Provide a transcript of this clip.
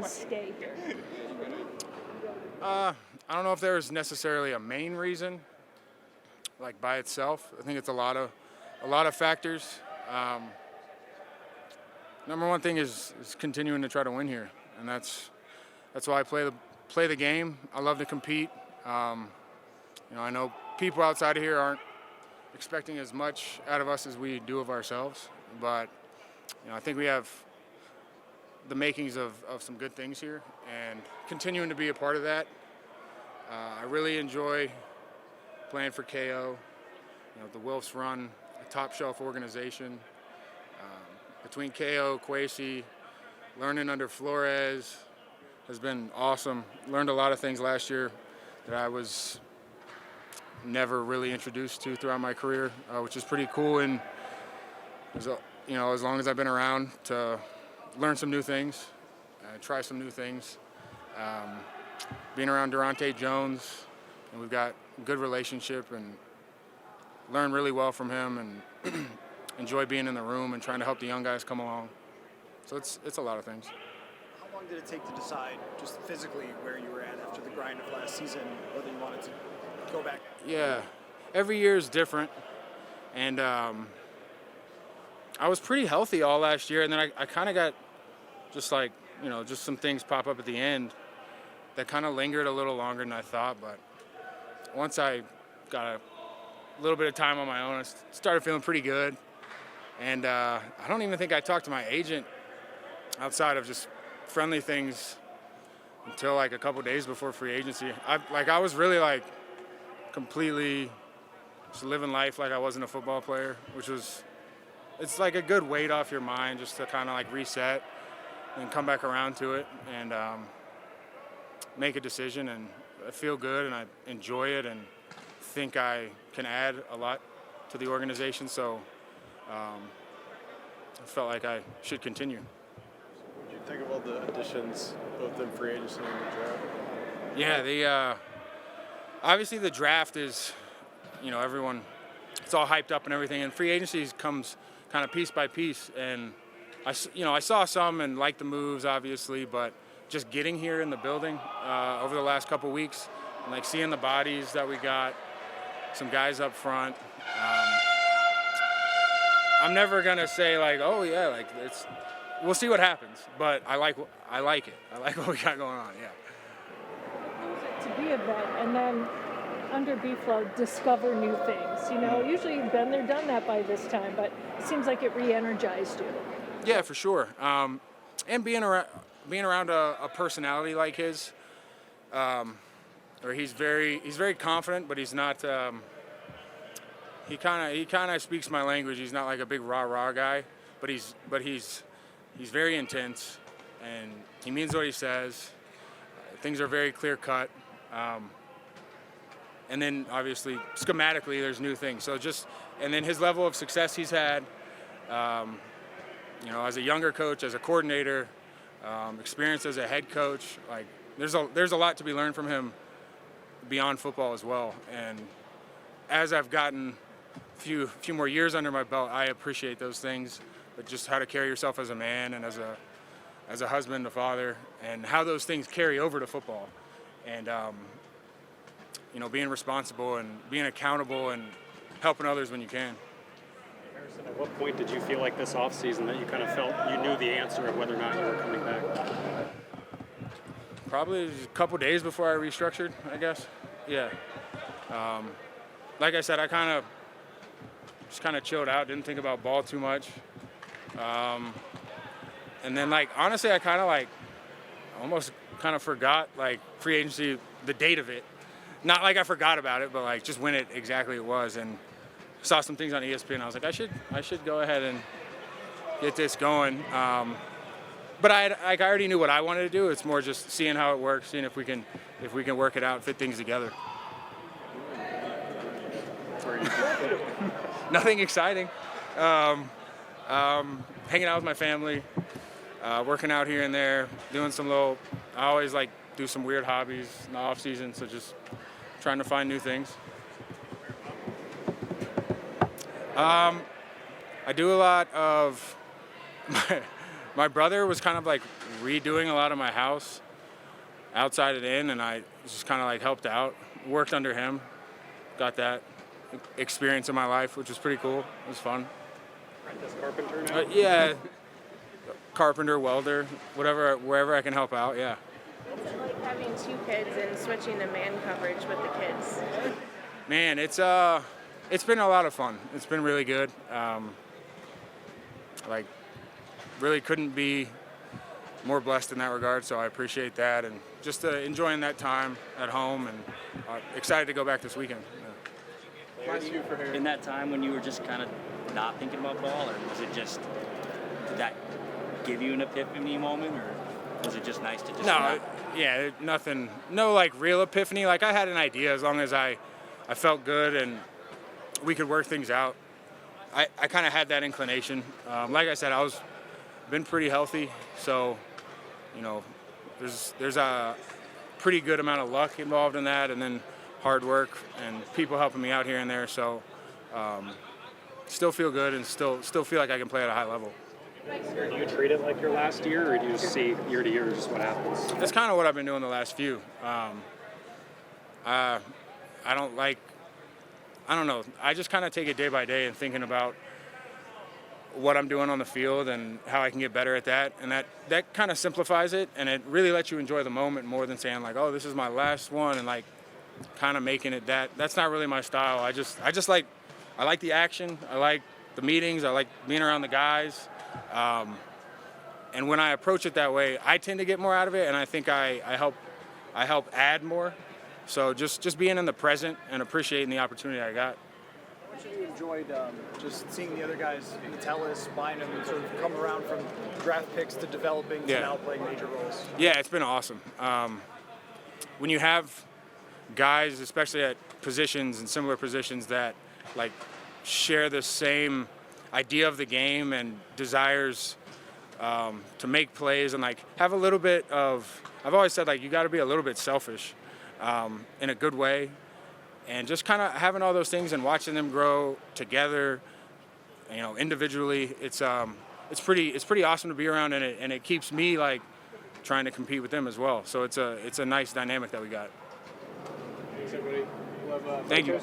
to stay here? I don't know if there's necessarily a main reason, like by itself. I think it's a lot of factors. Number one thing is continuing to try to win here, and that's why I play the game. I love to compete. I know people outside of here aren't expecting as much out of us as we do of ourselves, but I think we have the makings of some good things here, and continuing to be a part of that. I really enjoy playing for KO. The Wilfs run a top shelf organization. Between KO, Kwesi, learning under Flores has been awesome. Learned a lot of things last year that I was never really introduced to throughout my career, which is pretty cool. And as long as I've been around, to learn some new things, try some new things. Being around Durante Jones, and we've got a good relationship, and learn really well from him, and enjoy being in the room and trying to help the young guys come along. So it's a lot of things. How long did it take to decide, just physically, where you were at after the grind of last season, whether you wanted to go back? Yeah, every year is different, and I was pretty healthy all last year, and then I kind of got just some things pop up at the end that kind of lingered a little longer than I thought. But once I got a little bit of time on my own, I started feeling pretty good. And I don't even think I talked to my agent outside of just friendly things until like a couple days before free agency. I was really completely just living life like I wasn't a football player, it's like a good weight off your mind just to kind of reset and come back around to it and make a decision. And I feel good and I enjoy it and think I can add a lot to the organization. So I felt like I should continue. What do you think of all the additions, both in free agency and the draft? Yeah, obviously the draft is, everyone, it's all hyped up and everything, and free agency comes kind of piece by piece. And I saw some and liked the moves, obviously, but just getting here in the building over the last couple weeks, and seeing the bodies that we got, some guys up front. I'm never gonna say we'll see what happens, but I like it. I like what we got going on. Yeah. To be a vet and then under B-Flow discover new things. Usually you've been there, done that by this time, but it seems like it re-energized you. Yeah, for sure. And being around a personality like his, where he's very confident, but he's not. He kind of speaks my language. He's not like a big rah guy, but he's very intense, and he means what he says. Things are very clear cut, and then obviously schematically there's new things. So and then his level of success he's had, as a younger coach, as a coordinator, experience as a head coach. There's a lot to be learned from him beyond football as well. And as I've gotten a few more years under my belt, I appreciate those things, but just how to carry yourself as a man and as a husband, a father, and how those things carry over to football. And being responsible and being accountable and helping others when you can. Harrison, at what point did you feel like this offseason that you kind of felt you knew the answer of whether or not you were coming back? Probably a couple days before I restructured, I guess. Yeah. Like I said, I just kind of chilled out, didn't think about ball too much. And then honestly, I almost forgot free agency, the date of it. Not like I forgot about it, but just when it exactly it was. And saw some things on ESPN. I was like, I should go ahead and get this going. But I already knew what I wanted to do. It's more just seeing how it works, seeing if we can work it out, fit things together. Nothing exciting. Hanging out with my family, working out here and there, doing I always do some weird hobbies in the off season, so just trying to find new things. I do a lot of My brother was kind of like redoing a lot of my house, outside and in, and I just kind of like helped out, worked under him, got that experience in my life, which was pretty cool. It was fun. Apprentice carpenter now? Yeah, carpenter, welder, whatever, wherever I can help out. Yeah. What's it like having 2 kids and switching to man coverage with the kids? Man, it's been a lot of fun. It's been really good. Like, really couldn't be more blessed in that regard, so I appreciate that, and just enjoying that time at home, and excited to go back this weekend. Yeah. In that time when you were just kind of not thinking about ball, or was it just, did that give you an epiphany moment, or was it just nice to just Yeah, nothing, no like real epiphany. Like, I had an idea, as long as I felt good and we could work things out. I kind of had that inclination. Like I said, been pretty healthy, so there's a pretty good amount of luck involved in that, and then hard work and people helping me out here and there. So still feel good, and still feel like I can play at a high level. Do you treat it like your last year, or do you just see year to year just what happens? That's kind of what I've been doing the last few. I don't know. I just kind of take it day by day and thinking about what I'm doing on the field and how I can get better at that. And that kind of simplifies it, and it really lets you enjoy the moment more than saying like, oh, this is my last one, and like kind of making it that. That's not really my style. I like the action. I like the meetings. I like being around the guys. And when I approach it that way, I tend to get more out of it, and I think I help add more. So just being in the present and appreciating the opportunity I got. How much have you enjoyed just seeing the other guys, Metellus, Bynum, sort of come around from draft picks to developing to now playing major roles? Yeah, it's been awesome. When you have guys, especially at positions and similar positions, that like share the same idea of the game and desires to make plays, and like have a little bit of, I've always said like you got to be a little bit selfish in a good way, and just kind of having all those things and watching them grow together, individually. It's pretty awesome to be around, and it keeps me like trying to compete with them as well. So it's a nice dynamic that we got. Thanks, everybody. We'll have Thank you.